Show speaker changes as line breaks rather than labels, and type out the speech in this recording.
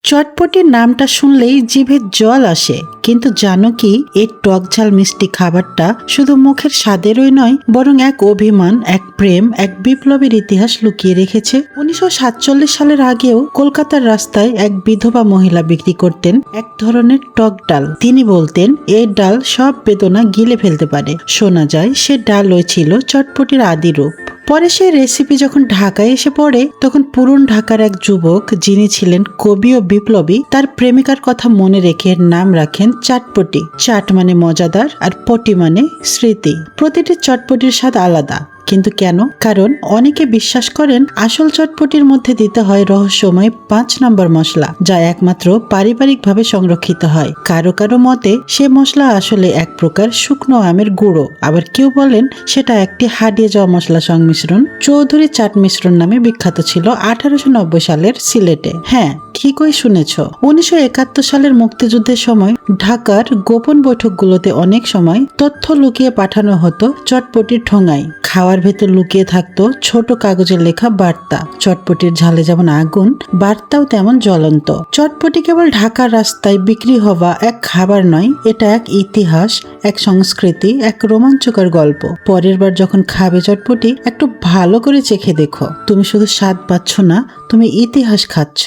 চটপটির নামটা শুনলেই জিভে জল আসে, কিন্তু জানো কি এই টক ঝাল মিষ্টি খাবারটা শুধু মুখের স্বাদেরই নয়, বরং এক অভিমান, এক প্রেম, এক বিপ্লবের ইতিহাস লুকিয়ে রেখেছে। 1947 সালের আগেও কলকাতার রাস্তায় এক বিধবা মহিলা বিক্রি করতেন এক ধরনের টক ডাল। তিনি বলতেন এই ডাল সব বেদনা গিলে ফেলতে পারে। শোনা যায় সে ডালই ছিল চটপটির আদি রূপ। পরে সেই রেসিপি যখন ঢাকায় এসে পড়ে, তখন পুরন ঢাকার এক যুবক, যিনি ছিলেন কবি ও বিপ্লবী, তার প্রেমিকার কথা মনে রেখে নাম রাখেন চাটপটি। চাট মানে মজাদার আর পটি মানে স্মৃতি। প্রতিটি চটপটির স্বাদ আলাদা, কিন্তু কেন? কারণ অনেকে বিশ্বাস করেন আসল চটপটির মধ্যে দিতে হয় রহস্যময় 5 নম্বর মশলা, যা একমাত্র পারিবারিকভাবে সংরক্ষিত হয়। কারো কারো মতে সে মশলা আসলে এক প্রকার শুকনো আমের গুঁড়ো, আবার কেউ বলেন সেটা একটি হারিয়ে যাওয়া মশলা সংমিশ্রণ। চৌধুরী চাট মিশ্রণ নামে বিখ্যাত ছিল 1890 সালের সিলেটে। হ্যাঁ, ঠিকই শুনেছ। 1971 সালের মুক্তিযুদ্ধের সময় ঢাকার গোপন বৈঠকগুলোতে অনেক সময় তথ্য লুকিয়ে পাঠানো হতো চটপটির ঠোঙায়। খাওয়ার ভেতর লুকিয়ে থাকতো ছোট কাগজের লেখা বার্তা। চটপটির ঝালে যেমন আগুন, বার্তাও তেমন জ্বলন্ত। চটপটি কেবল ঢাকার রাস্তায় বিক্রি হওয়া এক খাবার নয়, এটা এক ইতিহাস, এক সংস্কৃতি, এক রোমাঞ্চকর গল্প। পরের বার যখন খাবে চটপটি, একটু ভালো করে চেখে দেখো। তুমি শুধু স্বাদ পাচ্ছ না, তুমি ইতিহাস খাচ্ছ।